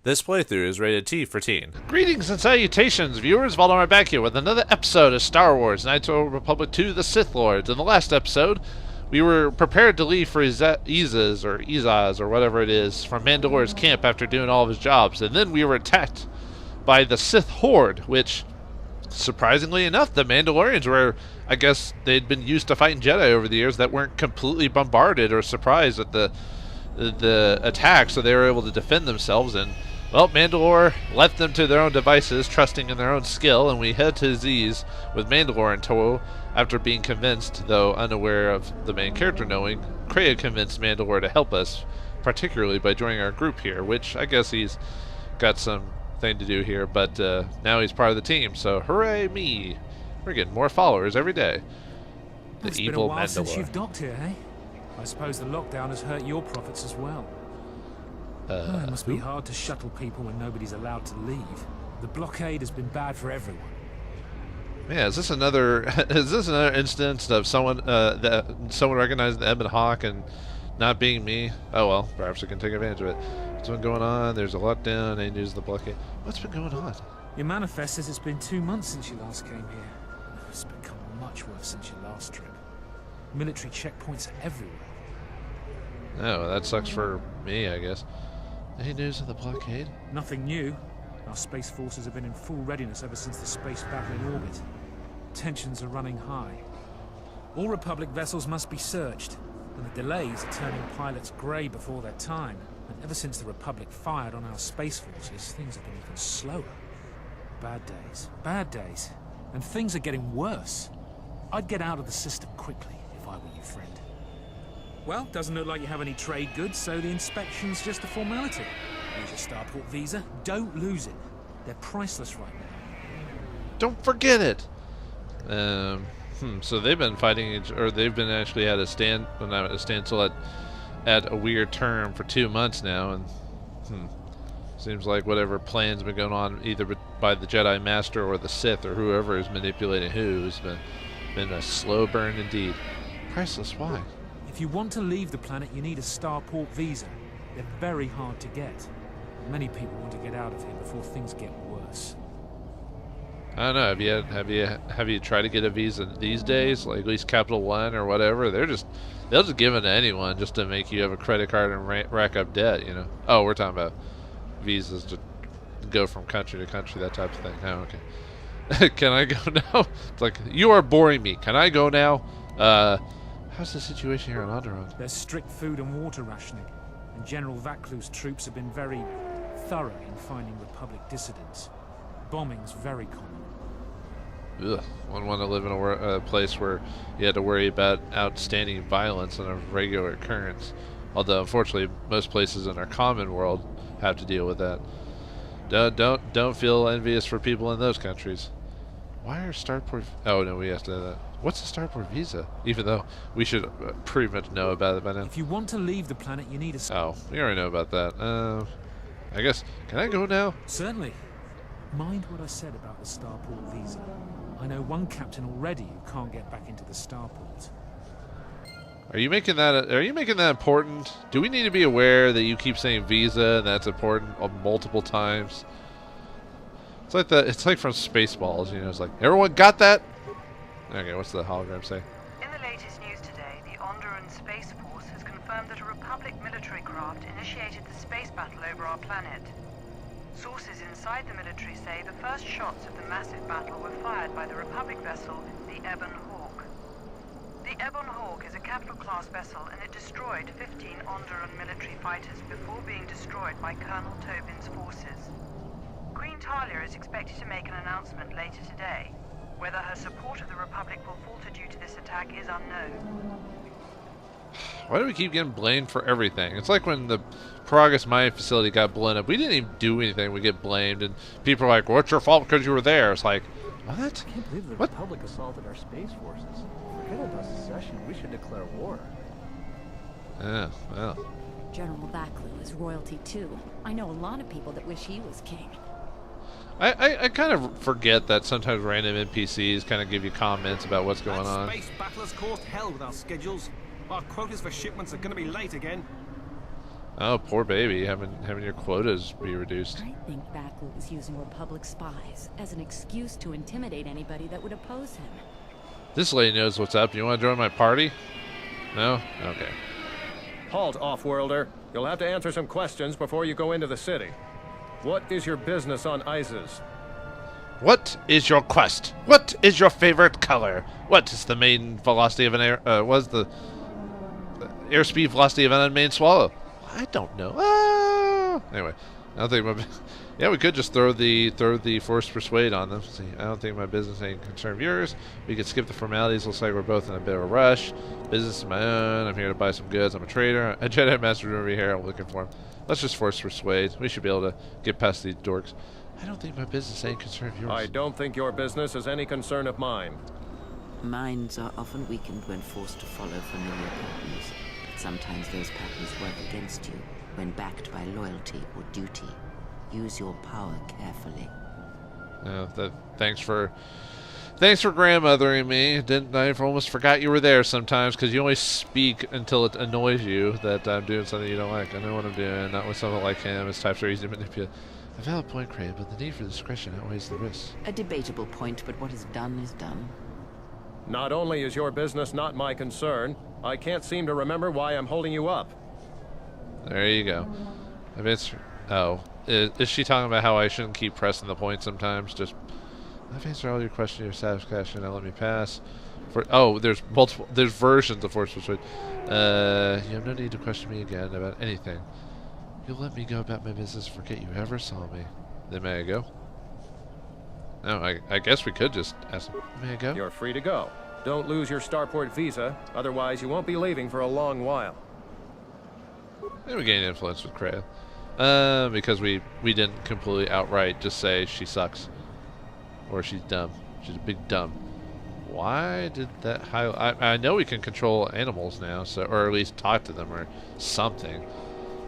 This playthrough is rated T for teen. Greetings and salutations, viewers. Vauldemare back here with another episode of Star Wars: Knights of Old Republic 2: The Sith Lords. In the last episode, we were prepared to leave for Iziz, or whatever it is, from Mandalore's camp after doing all of his jobs. And then we were attacked by the Sith Horde, which, surprisingly enough, the Mandalorians were, I guess, they'd been used to fighting Jedi over the years that weren't completely bombarded or surprised at the attack, so they were able to defend themselves. And well, Mandalore left them to their own devices, trusting in their own skill, and we head to Iziz with Mandalore in tow after being convinced, though unaware of the main character knowing, Kreia convinced Mandalore to help us, particularly by joining our group here, which I guess he's got some thing to do here, but now he's part of the team, so hooray me! We're getting more followers every day. It's been a while since you've docked here, eh? I suppose the lockdown has hurt your profits as well. It must be hard to shuttle people when nobody's allowed to leave. The blockade has been bad for everyone. Yeah, is this another instance of someone someone recognizing the Ebon Hawk and not being me? Oh well, perhaps I can take advantage of it. What's been going on? There's a lockdown. They use the blockade. What's been going on? Your manifest says it's been 2 months since you last came here. It's become much worse since your last trip. Military checkpoints are everywhere. Oh, that sucks for me, I guess. Any news of the blockade? Nothing new. Our space forces have been in full readiness ever since the space battle in orbit. Tensions are running high. All Republic vessels must be searched, and the delays are turning pilots grey before their time. And ever since the Republic fired on our space forces, things have been even slower. Bad days. And things are getting worse. I'd get out of the system quickly if I were you, friend. Well, doesn't look like you have any trade goods, so the inspection's just a formality. Here's your starport visa. Don't lose it. They're priceless right now. Don't forget it! So they've been fighting, or they've been actually at a stand, well, not at a standstill, at a weird term for 2 months now, and seems like whatever plan's been going on either by the Jedi Master or the Sith or whoever is manipulating who has been a slow burn indeed. Priceless, why? If you want to leave the planet, you need a starport visa. They're very hard to get. Many people want to get out of here before things get worse. I don't know. Have you tried to get a visa these days? Like at least Capital One or whatever. They'll just give it to anyone just to make you have a credit card and rack up debt. You know. Oh, we're talking about visas to go from country to country, that type of thing. Oh, okay. Can I go now? It's like, you are boring me. Can I go now? How's the situation here on Onderon? There's strict food and water rationing, and General Vaclu's troops have been very thorough in finding Republic dissidents. Bombing's very common. Ugh. Wouldn't want to live in a place where you had to worry about outstanding violence on a regular occurrence. Although, unfortunately, most places in our common world have to deal with that. Don't feel envious for people in those countries. Why are starport? Oh no, we have to. What's a starport visa? Even though we should pretty much know about it by now. If you want to leave the planet, you need a. Oh, we already know about that. I guess. Can I go now? Certainly. Mind what I said about the starport visa. I know one captain already who can't get back into the starport. Are you making that important? Do we need to be aware that you keep saying visa and that's important multiple times? It's like from Spaceballs, you know. It's like, everyone got that? Okay, what's the hologram say? In the latest news today, the Onderon Space Force has confirmed that a Republic military craft initiated the space battle over our planet. Sources inside the military say the first shots of the massive battle were fired by the Republic vessel, the Ebon Hawk. The Ebon Hawk is a capital-class vessel, and it destroyed 15 Onderon military fighters before being destroyed by Colonel Tobin's forces. Queen Talia is expected to make an announcement later today. Whether her support of the Republic will falter due to this attack is unknown. Why do we keep getting blamed for everything? It's like when the Paragus mining facility got blown up. We didn't even do anything. We get blamed, and people are like, well, it's your fault because you were there. It's like, what? I can't believe the Republic assaulted our space forces. Forget about secession. We should declare war. Yeah, well. General Vaclu is royalty too. I know a lot of people that wish he was king. I kind of forget that sometimes random NPCs kind of give you comments about what's going on. Space battlers caused hell with our schedules. Our quotas for shipments are going to be late again. Oh, poor baby, having your quotas be reduced. I think Baklu is using Republic spies as an excuse to intimidate anybody that would oppose him. This lady knows what's up. You want to join my party? No? Okay. Halt, off-worlder. You'll have to answer some questions before you go into the city. What is your business on Iziz? What is your quest? What is your favorite color? What is the main velocity of an air? Was the airspeed velocity of an unmanned swallow? I don't know. Ah! Anyway, I don't think my. Yeah, we could just throw the forced persuade on them. See, I don't think my business ain't concern of yours. We could skip the formalities. Looks like we're both in a bit of a rush. Business is my own. I'm here to buy some goods. I'm a trader. A Jedi Master over here. I'm looking for him. Let's just force persuade. We should be able to get past these dorks. I don't think my business ain't concern of yours. I don't think your business is any concern of mine. Minds are often weakened when forced to follow familiar patterns, but sometimes those patterns work against you when backed by loyalty or duty. Use your power carefully. Thanks for grandmothering me. I almost forgot you were there sometimes because you only speak until it annoys you that I'm doing something you don't like. I know what I'm doing. Not with someone like him. His types are easy to manipulate. A valid point, Craig, but the need for discretion outweighs the risk. A debatable point, but what is done is done. Not only is your business not my concern, I can't seem to remember why I'm holding you up. There you go. Oh. Is she talking about how I shouldn't keep pressing the point sometimes? Just, I've answered all your questions to your satisfaction. Now let me pass. There's versions of force persuade. You have no need to question me again about anything. You'll let me go about my business, forget you ever saw me. Then may I go? No, I guess we could just ask him. May I go? You're free to go. Don't lose your starport visa, otherwise you won't be leaving for a long while. And we gain influence with Krail. Because we didn't completely outright just say she sucks. Or she's dumb. She's a big dumb. Why did that highlight? I know we can control animals now, so, or at least talk to them or something.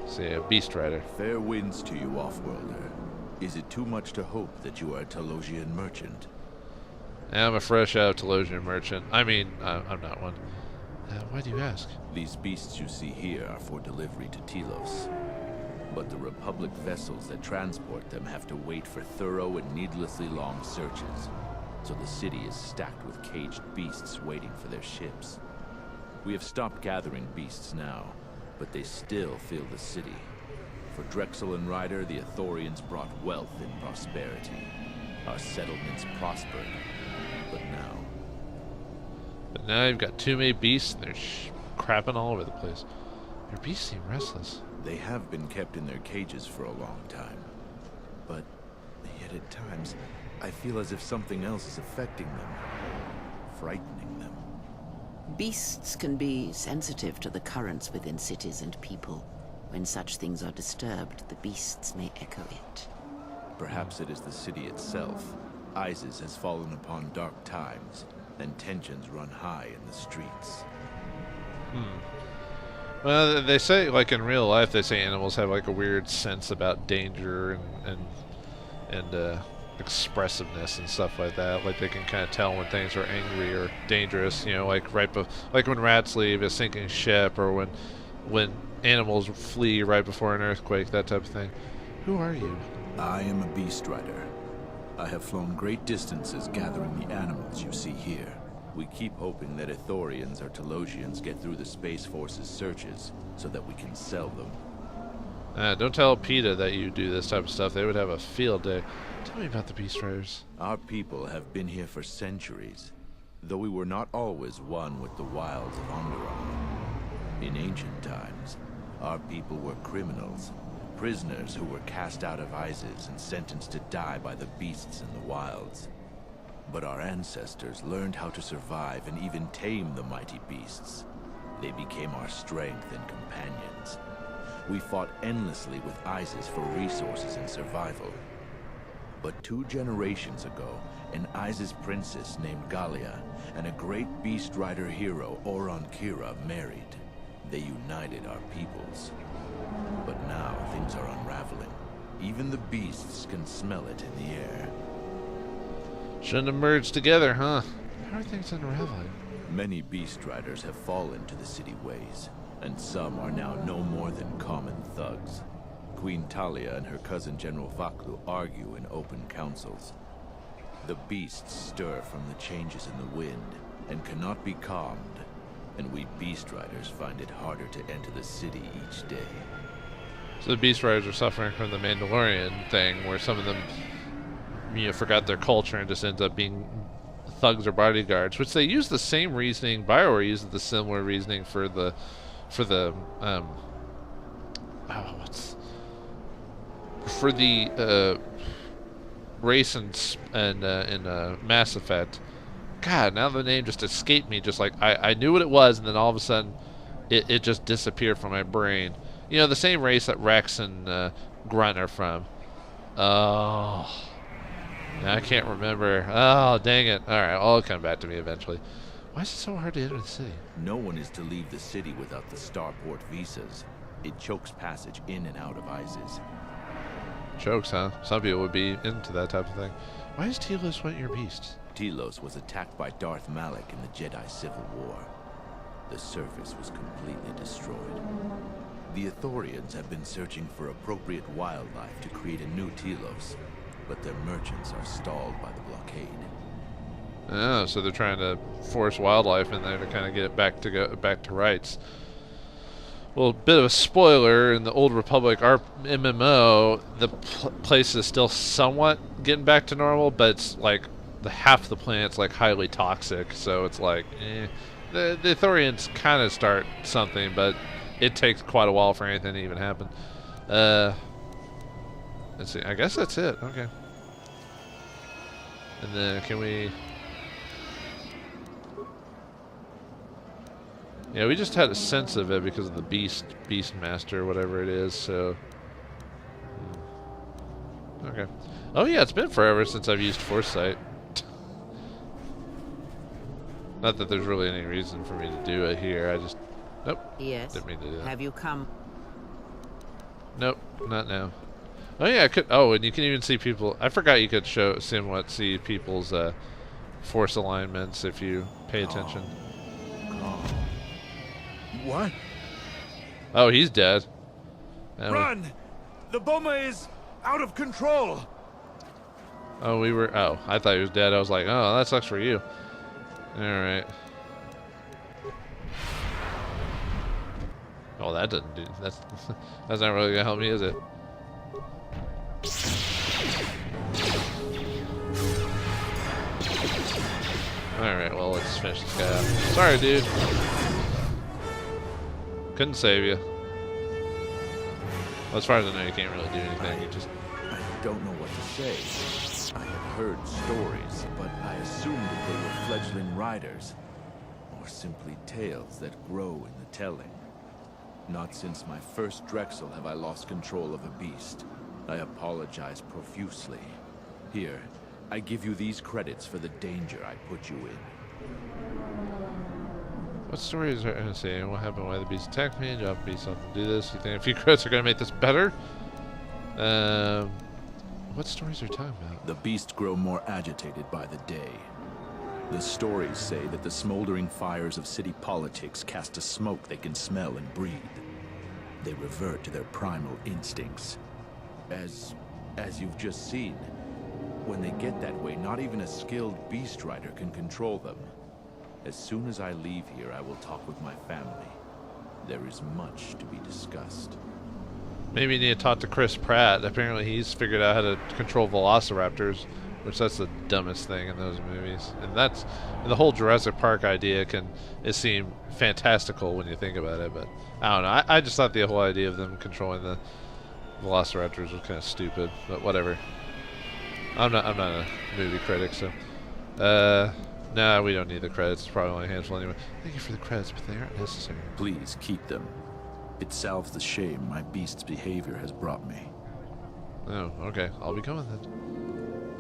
See, a Beastrider. Fair winds to you, off-worlder. Is it too much to hope that you are a Telosian merchant? I'm a fresh out Telosian merchant. I mean, I'm not one. Why do you ask? These beasts you see here are for delivery to Telos. But the Republic vessels that transport them have to wait for thorough and needlessly long searches. So the city is stacked with caged beasts waiting for their ships. We have stopped gathering beasts now, but they still fill the city. For Drexel and Ryder, the Ithorians brought wealth and prosperity. Our settlements prospered, But now you've got too many beasts and they're crapping all over the place. Your beasts seem restless. they have been kept in their cages for a long time. But yet at times, I feel as if something else is affecting them, frightening them. Beasts can be sensitive to the currents within cities and people. When such things are disturbed, the beasts may echo it. Perhaps it is the city itself. Iziz has fallen upon dark times, and tensions run high in the streets. Well, they say, like in real life, they say animals have like a weird sense about danger and expressiveness and stuff like that. Like they can kind of tell when things are angry or dangerous. You know, like like when rats leave a sinking ship, or when animals flee right before an earthquake, that type of thing. Who are you? I am a Beastrider. I have flown great distances gathering the animals you see here. We keep hoping that Ithorians or Telosians get through the Space Force's searches so that we can sell them. Don't tell PETA that you do this type of stuff. They would have a field day. Tell me about the Beastriders. Our people have been here for centuries, though we were not always one with the wilds of Onderon. In ancient times, our people were criminals, prisoners who were cast out of Iziz and sentenced to die by the beasts in the wilds. But our ancestors learned how to survive and even tame the mighty beasts. They became our strength and companions. We fought endlessly with Iziz for resources and survival. But 2 generations ago, an Iziz princess named Galia and a great Beast Rider hero, Oron Kira, married. They united our peoples. But now things are unraveling. Even the beasts can smell it in the air. Shouldn't have merged together, huh? How are things unraveling? Many Beast Riders have fallen to the city ways. and some are now no more than common thugs. Queen Talia and her cousin General Vaklu argue in open councils. The beasts stir from the changes in the wind and cannot be calmed, and we Beastriders find it harder to enter the city each day. So the Beastriders are suffering from the Mandalorian thing, where some of them, forgot their culture and just ends up being thugs or bodyguards, which they use the same reasoning. BioWare uses the similar reasoning for the race in Mass Effect. God, now the name just escaped me. Just like I knew what it was, and then all of a sudden, it just disappeared from my brain. The same race that Rex and Grunt are from. Oh, I can't remember. Oh, dang it! All right, it'll come back to me eventually. Why is it so hard to enter the city? No one is to leave the city without the starport visas. It chokes passage in and out of Iziz. Chokes, huh? Some people would be into that type of thing. Why does Telos want your beasts? Telos was attacked by Darth Malak in the Jedi Civil War. The surface was completely destroyed. The Ithorians have been searching for appropriate wildlife to create a new Telos, but their merchants are stalled by the blockade. Oh, so they're trying to force wildlife in there to kind of get it back to rights. Well, a bit of a spoiler, in the Old Republic MMO, the place is still somewhat getting back to normal, but it's like half the planet's like highly toxic, so it's like, The Ithorians kind of start something, but it takes quite a while for anything to even happen. Let's see, I guess that's it. Okay. And then can we... Yeah, we just had a sense of it because of the Beast Master, whatever it is, so... Okay. Oh yeah, it's been forever since I've used Foresight. Not that there's really any reason for me to do it here, I just... Nope. Yes. Didn't mean to do that. Have you come? Nope, not now. Oh yeah, I could... Oh, and you can even see people... I forgot you could see people's force alignments if you pay attention. What? Oh, he's dead. Run! The bomber is out of control! Oh, oh, I thought he was dead. I was like, oh, that sucks for you. Alright. Oh, that doesn't do... That's not really gonna help me, is it? Alright, well, let's finish this guy up. Sorry, dude. Couldn't save you. Well, as far as I know, you can't really do anything. You just... I don't know what to say. I have heard stories, but I assumed that they were fledgling riders. Or simply tales that grow in the telling. Not since my first Drexel have I lost control of a beast. I apologize profusely. Here, I give you these credits for the danger I put you in. What stories are I see? What happened? Why the beast attacked me? Job beast something to do this. You think a few credits are gonna make this better? What stories are you talking about? The beasts grow more agitated by the day. The stories say that the smoldering fires of city politics cast a smoke they can smell and breathe. They revert to their primal instincts. As you've just seen, when they get that way, not even a skilled Beastrider can control them. As soon as I leave here, I will talk with my family. There is much to be discussed. Maybe you need to talk to Chris Pratt. Apparently he's figured out how to control velociraptors, which that's the dumbest thing in those movies. And the whole Jurassic Park idea it seemed fantastical when you think about it, but I don't know. I just thought the whole idea of them controlling the velociraptors was kind of stupid, but whatever. I'm not a movie critic, so nah, we don't need the credits. It's probably only a handful anyway. Thank you for the credits, but they aren't necessary. Please keep them. It salves the shame my beast's behavior has brought me. Oh, okay. I'll be coming then.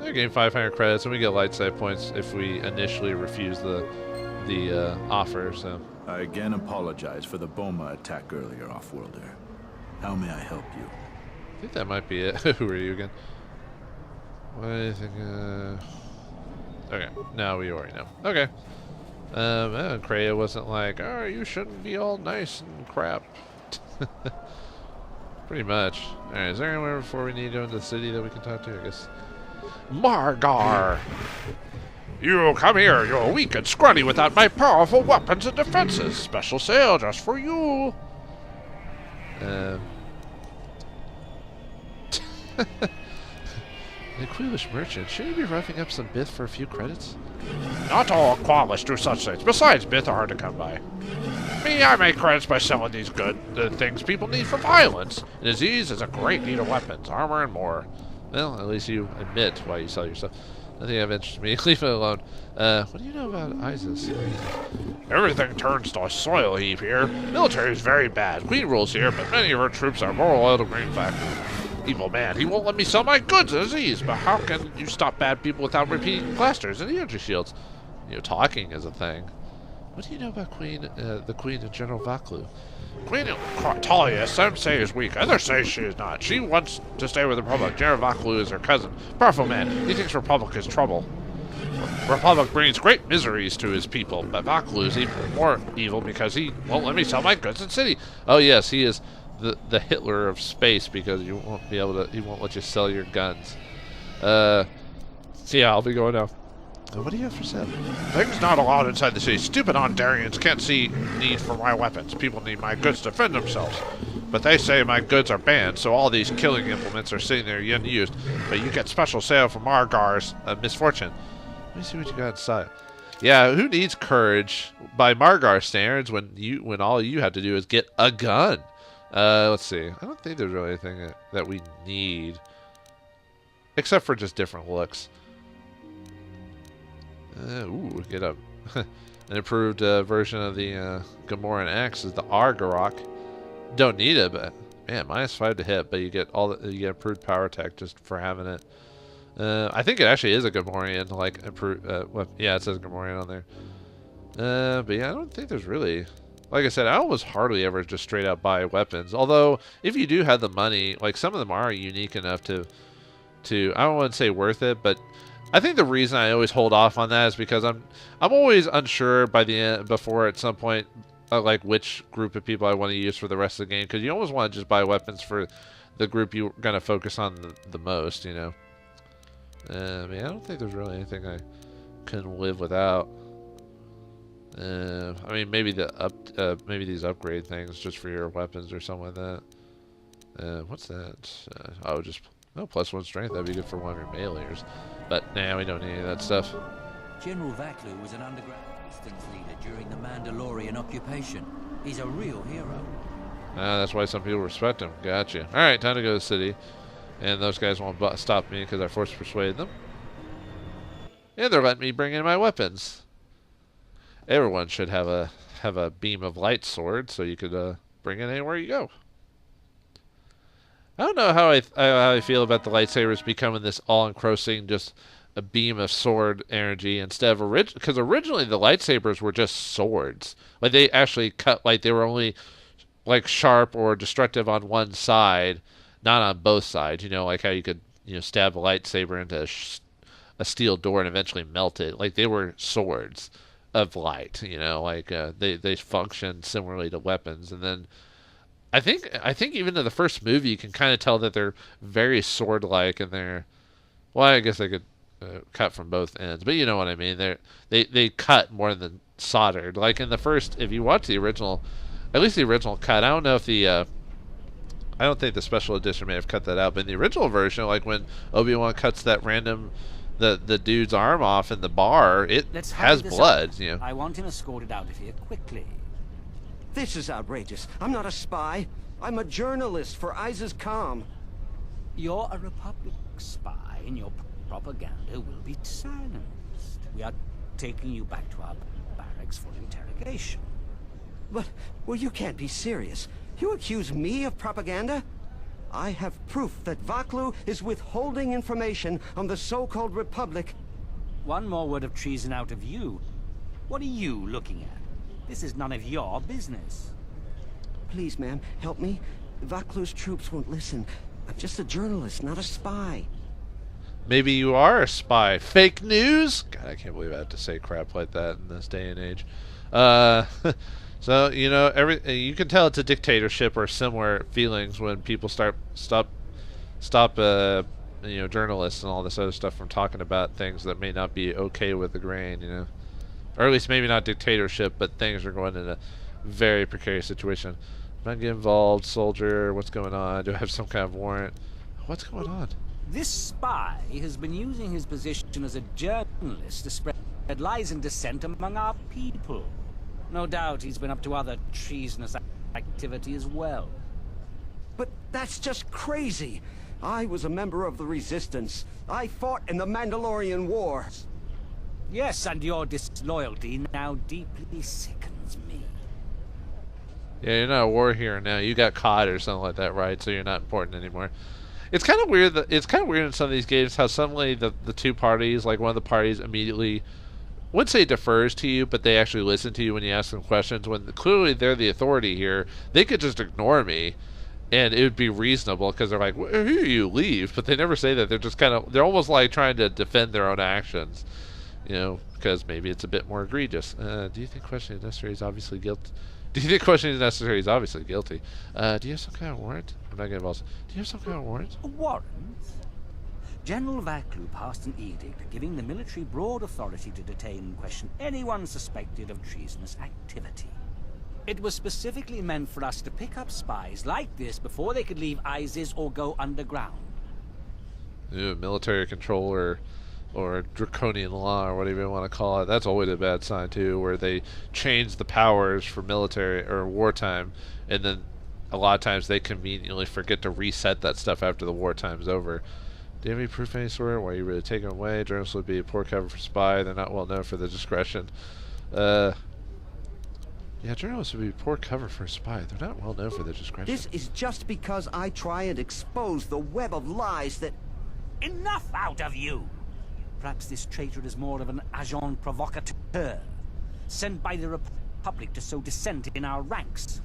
I gain 500 credits, and we get light side points if we initially refuse the offer. So I again apologize for the Boma attack earlier, Offworlder. How may I help you? I think that might be it. Who are you again? What do you think? Okay, now we already know. Okay. Kreia wasn't like, oh, you shouldn't be all nice and crap. Pretty much. Alright, is there anywhere before we need to go into the city that we can talk to? I guess. Margar! You come here, you're weak and scrawny without my powerful weapons and defenses. Special sale just for you. The Queelish merchant, should he be roughing up some Bith for a few credits? Not all Qualish do such things. Besides, Bith are hard to come by. Me, I make credits by selling these the things people need for violence. And Iziz is a great need of weapons, armor, and more. Well, at least you admit why you sell your stuff. Nothing of interest to me. Leave it alone. What do you know about Iziz? Everything turns to a soil heap here. Military is very bad. Queen rules here, but many of her troops are more loyal to Green Factory. Evil man, he won't let me sell my goods at Iziz, but how can you stop bad people without repeating blasters and energy shields? You know, talking is a thing. What do you know about the Queen and General Vaklu? Queen Talia, some say is weak, others say she is not. She wants to stay with the Republic. General Vaklu is her cousin. Powerful man, he thinks Republic is trouble. Republic brings great miseries to his people, but Vaklu is even more evil because he won't let me sell my goods in city. Oh yes, he is the Hitler of space because you won't be able to. He won't let you sell your guns. So yeah, I'll be going now. What do you have for sale? Things not allowed inside the city. Stupid Ondarians can't see need for my weapons. People need my goods to defend themselves. But they say my goods are banned, so all these killing implements are sitting there unused. But you get special sale from Margar's misfortune. Let me see what you got inside. Yeah, who needs courage by Margar standards when all you have to do is get a gun? Let's see. I don't think there's really anything that we need. Except for just different looks. Ooh, get a an improved version of the Gamoran axe is the Argarok. Don't need it, but man, -5 to hit, but you get you get improved power attack just for having it. I think it actually is a Gamorrean, like improved. Well, yeah, it says Gamorrean on there. But yeah, I don't think there's really. Like I said, I almost hardly ever just straight out buy weapons. Although, if you do have the money, like some of them are unique enough to I don't want to say worth it, but I think the reason I always hold off on that is because I'm always unsure by the end, before at some point, like which group of people I want to use for the rest of the game. Because you almost want to just buy weapons for the group you're gonna focus on the most, you know. I mean, I don't think there's really anything I can live without. I mean, maybe maybe these upgrade things just for your weapons or something like that. What's that? Just +1 strength. That'd be good for one of your meleeers. But nah, we don't need any of that stuff. General Vaklu was an underground resistance leader during the Mandalorian occupation. He's a real hero. That's why some people respect him. Gotcha. All right, time to go to the city. And those guys won't stop me because I force persuade them. And they're letting me bring in my weapons. Everyone should have a beam of light sword, so you could bring it anywhere you go. I don't know how I feel about the lightsabers becoming this all-engrossing, just a beam of sword energy instead of because originally the lightsabers were just swords. Like they actually cut, like they were only like sharp or destructive on one side, not on both sides. You know, like how you could stab a lightsaber into a steel door and eventually melt it. Like they were swords of light. You know, like they function similarly to weapons, and then. I think even in the first movie you can kind of tell that they're very sword-like, and they're, well, I guess they could cut from both ends, but you know what I mean. They cut more than soldered. Like in the first, if you watch the original, at least the original cut. I don't know if I don't think the special edition may have cut that out, but in the original version, like when Obi-Wan cuts that random the dude's arm off in the bar, it has blood. You know. I want him escorted out of here quickly. This is outrageous. I'm not a spy. I'm a journalist for Iziz Calm. You're a Republic spy, and your propaganda will be silenced. We are taking you back to our barracks for interrogation. But, well, you can't be serious. You accuse me of propaganda? I have proof that Vaklu is withholding information on the so-called Republic. One more word of treason out of you. What are you looking at? This is none of your business. Please, ma'am, help me. Vaklu's troops won't listen. I'm just a journalist, not a spy. Maybe you are a spy. Fake news? God, I can't believe I have to say crap like that in this day and age. So, you know, you can tell it's a dictatorship or similar feelings when people stop you know, journalists and all this other stuff from talking about things that may not be okay with the grain, you know. Or at least maybe not dictatorship, but things are going in a very precarious situation. Am I getting involved? Soldier, what's going on? Do I have some kind of warrant? What's going on? This spy has been using his position as a journalist to spread lies and dissent among our people. No doubt he's been up to other treasonous activity as well. But that's just crazy. I was a member of the Resistance. I fought in the Mandalorian Wars. Yes, and your disloyalty now deeply sickens me. Yeah, you're not a war hero now. You got caught or something like that, right? So you're not important anymore. It's kind of weird in some of these games how suddenly the two parties, like one of the parties immediately, I wouldn't say defers to you, but they actually listen to you when you ask them questions. When clearly they're the authority here, they could just ignore me, and it would be reasonable because they're like, well, "Here you leave," but they never say that. They're just they're almost like trying to defend their own actions, you know, because maybe it's a bit more egregious. Do you think questioning is necessary? Is obviously guilty. Do you think questioning is necessary? He's obviously guilty. Do you have some kind of warrant? I'm not getting involved. Do you have some kind of warrant? A warrant? General Vaklu passed an edict giving the military broad authority to detain and question anyone suspected of treasonous activity. It was specifically meant for us to pick up spies like this before they could leave Iziz or go underground. Ew, military control or draconian law or whatever you want to call it. That's always a bad sign too, where they change the powers for military or wartime, and then a lot of times they conveniently forget to reset that stuff after the wartime's over. Do you have any proof of any sort? Why you really take them away? Journalists would be a poor cover for spy. They're not well known for their discretion. Yeah, journalists would be poor cover for a spy. They're not well known for their discretion. This is just because I try and expose the web of lies that... Enough out of you! Perhaps this traitor is more of an agent provocateur, sent by the Republic to sow dissent in our ranks.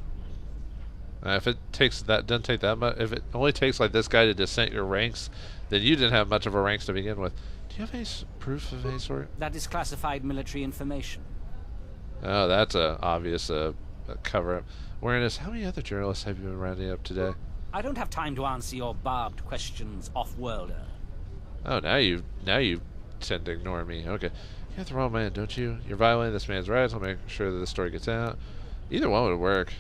If it takes that, doesn't take that much. If it only takes like this guy to dissent your ranks, then you didn't have much of a ranks to begin with. Do you have any proof of any sort? That is classified military information. Oh, that's a obvious cover-up. Awareness. How many other journalists have you been rounding up today? I don't have time to answer your barbed questions, off-worlder. Oh, now you tend to ignore me. Okay. You have the wrong man, don't you? You're violating this man's rights. I'll make sure that the story gets out. Either one would work.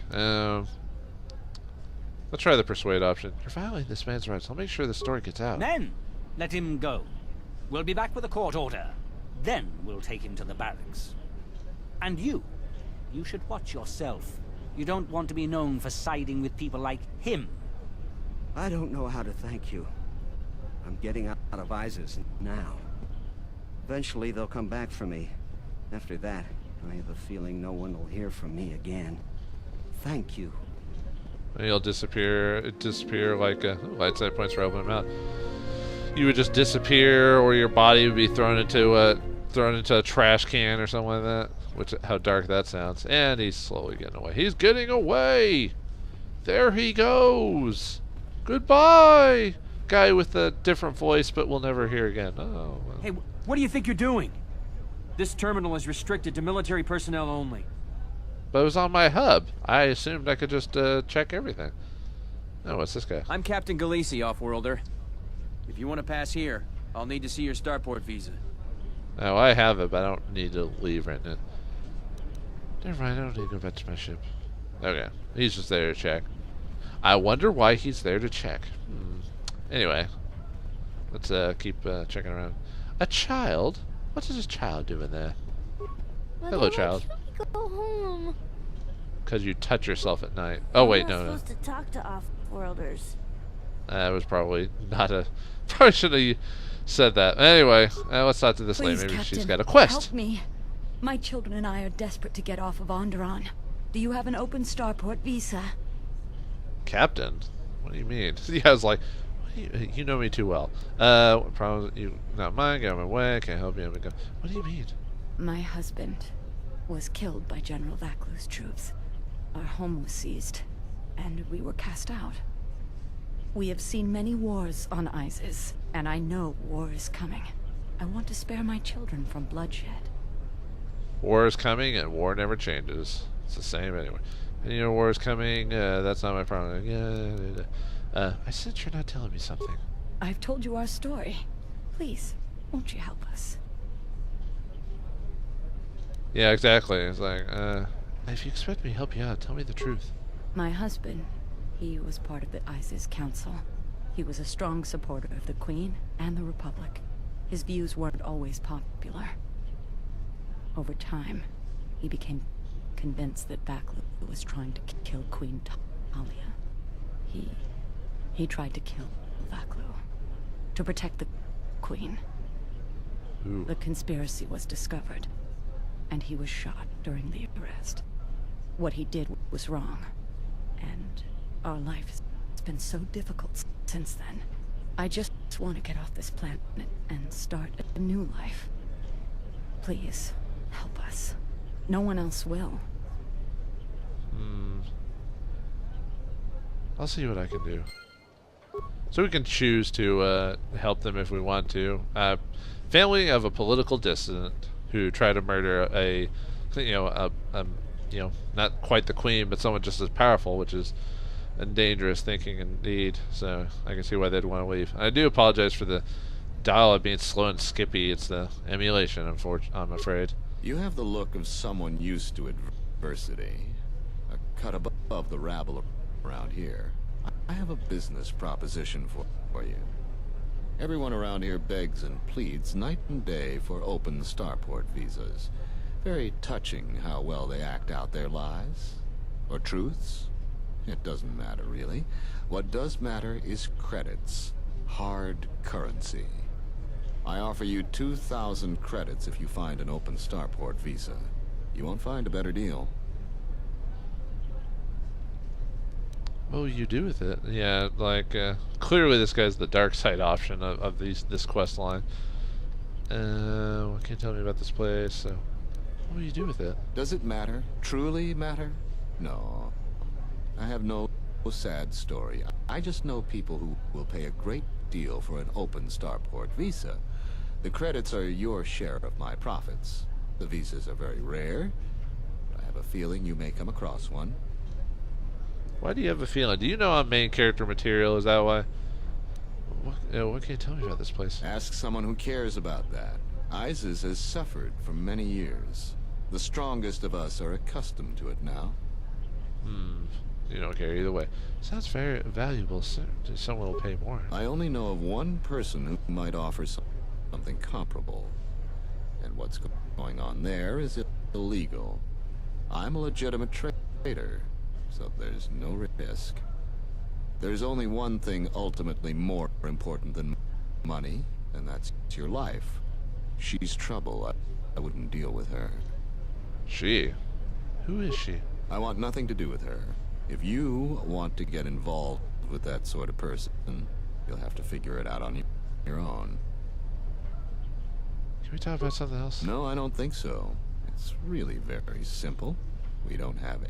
Let's try the persuade option. You're violating this man's rights. I'll make sure the story gets out. Then, let him go. We'll be back with a court order. Then we'll take him to the barracks. And you should watch yourself. You don't want to be known for siding with people like him. I don't know how to thank you. I'm getting out of Iziz now. Eventually they'll come back for me. After that, I have a feeling no one will hear from me again. Thank you. You'll disappear like light side points for opening them out. You would just disappear, or your body would be thrown into a trash can or something like that. Which, how dark that sounds. And he's slowly getting away. He's getting away! There he goes! Goodbye! Guy with a different voice, but we'll never hear again. Oh, well. Hey, what do you think you're doing? This terminal is restricted to military personnel only. But it was on my hub. I assumed I could just check everything. Oh, what's this guy? I'm Captain Galisi, off-worlder. If you want to pass here, I'll need to see your starport visa. Oh, I have it, but I don't need to leave right now. Never mind, I don't need to go back to my ship. Okay, he's just there to check. I wonder why he's there to check. Anyway, let's keep checking around. A child? What is this child doing there? Mother, Hello, child. Why can't we go home? Because you touch yourself at night. Oh, wait, no, no. I'm supposed to talk to off-worlders. That was probably not a... Probably should have said that. Anyway, let's talk to this lady. Maybe Captain, she's got a quest. Help me. My children and I are desperate to get off of Onderon. Do you have an open starport visa? Captain? What do you mean? Yeah, I was like, you know me too well. What problem? You not mine? Get out of my way. I can't help you. What do you mean? My husband was killed by General Vaklu's troops. Our home was seized, and we were cast out. We have seen many wars on Iziz, And I know war is coming. I want to spare my children from bloodshed. War is coming, and war never changes. It's the same anyway. And you know war is coming, that's not my problem. I said you're not telling me something. I've told you our story. Please, won't you help us? Yeah, exactly. It's like, if you expect me to help you out, tell me the truth. My husband, he was part of the Iziz Council. He was a strong supporter of the Queen and the Republic. His views weren't always popular. Over time, he became convinced that Vaklu was trying to kill Queen Talia. He tried to kill Vaklu to protect the Queen. Ooh. The conspiracy was discovered, and he was shot during the arrest. What he did was wrong, and our life has been so difficult since then. I just want to get off this planet and start a new life. Please, help us. No one else will. I'll see what I can do. So we can choose to help them if we want to. Family of a political dissident who tried to murder a not quite the Queen, but someone just as powerful, which is a dangerous thinking indeed. So I can see why they'd want to leave. I do apologize for the dialogue being slow and skippy. It's the emulation, I'm afraid. You have the look of someone used to adversity. A cut above the rabble around here. I have a business proposition for you. Everyone around here begs and pleads night and day for open starport visas. Very touching how well they act out their lies. Or truths. It doesn't matter, really. What does matter is credits. Hard currency. I offer you 2,000 credits if you find an open starport visa. You won't find a better deal. What will you do with it? Yeah, like, clearly this guy's the dark side option of this quest line. What can you tell me about this place? So, what will you do with it? Does it matter? Truly matter? No. I have no sad story. I just know people who will pay a great deal for an open starport visa. The credits are your share of my profits. The visas are very rare. I have a feeling you may come across one. Why do you have a feeling? Do you know I'm main character material? Is that why? What can you tell me about this place? Ask someone who cares about that. Iziz has suffered for many years. The strongest of us are accustomed to it now. You don't care either way. Sounds very valuable. Someone will pay more. I only know of one person who might offer something comparable. And what's going on there is illegal. I'm a legitimate trader, so there's no risk. There's only one thing ultimately more important than money, and that's your life. She's trouble. I wouldn't deal with her. She? Who is she? I want nothing to do with her. If you want to get involved with that sort of person, you'll have to figure it out on your own. Can we talk about something else? No, I don't think so. It's really very simple. We don't have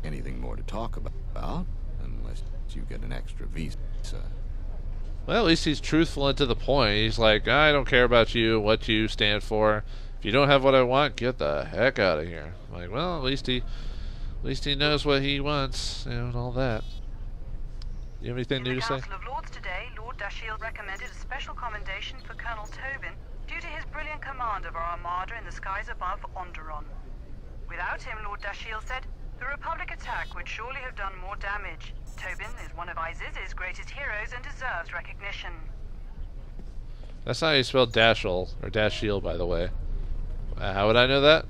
anything more to talk about, unless you get an extra visa. Well, at least he's truthful and to the point. He's like, I don't care about you, what you stand for. If you don't have what I want, get the heck out of here. I'm like, well, at least he knows what he wants, and all that. You have anything new to say? In the Council of Lords today, Lord Dashiell recommended a special commendation for Colonel Tobin due to his brilliant command of our armada in the skies above Onderon. Without him, Lord Dashiell said, the Republic attack would surely have done more damage. Tobin is one of Iziz's greatest heroes and deserves recognition. That's not how you spell Dashiell, or Dashiell, by the way. How would I know that?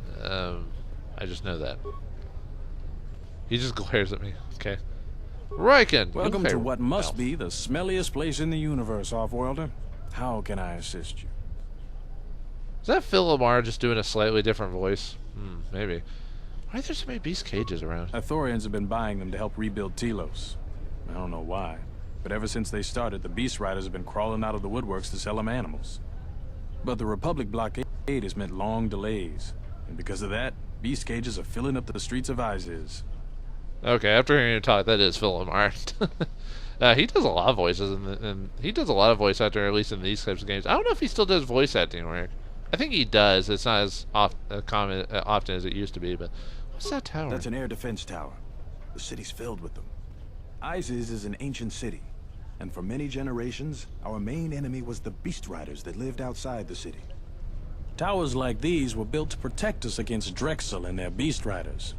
I just know that. He just glares at me. Okay. Riken! Welcome to what must be the smelliest place in the universe, Offworlder. How can I assist you? Is that Phil Lamar just doing a slightly different voice? Maybe. Why are there so many beast cages around? Ithorians have been buying them to help rebuild Telos. I don't know why, but ever since they started, the Beastriders have been crawling out of the woodworks to sell them animals. But the Republic blockade has meant long delays, and because of that, beast cages are filling up the streets of Iziz. Okay, after hearing you talk, that is Phil Lamar. He does a lot of voices, and he does a lot of voice acting, at least in these types of games. I don't know if he still does voice acting work. I think he does. It's not as common often as it used to be, but what's that tower? That's an air defense tower. The city's filled with them. Iziz is an ancient city, and for many generations, our main enemy was the Beastriders that lived outside the city. Towers like these were built to protect us against Drexel and their Beastriders.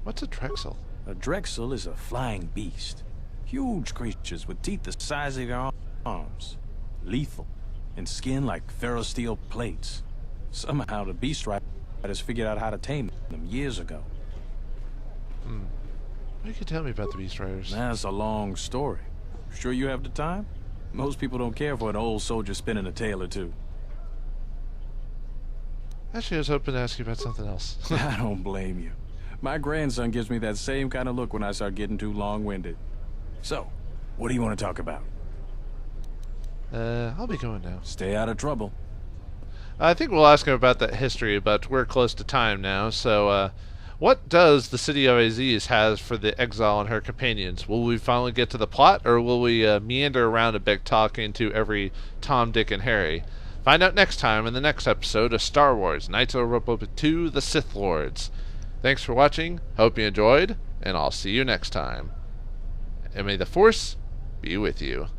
What's a Drexel? A Drexel is a flying beast. Huge creatures with teeth the size of your arms. Lethal, and skin like ferrosteel plates. Somehow the Beastriders figured out how to tame them years ago. What you can tell me about the Beastriders? That's a long story. Sure you have the time? Most people don't care for an old soldier spinning a tale or two. Actually, I was hoping to ask you about something else. I don't blame you. My grandson gives me that same kind of look when I start getting too long-winded. So, what do you want to talk about? I'll be going now. Stay out of trouble. I think we'll ask him about that history, but we're close to time now, so, what does the city of Iziz has for the exile and her companions? Will we finally get to the plot, or will we meander around a bit talking to every Tom, Dick, and Harry? Find out next time in the next episode of Star Wars, Knights of the Republic 2, The Sith Lords. Thanks for watching, hope you enjoyed, and I'll see you next time. And may the Force be with you.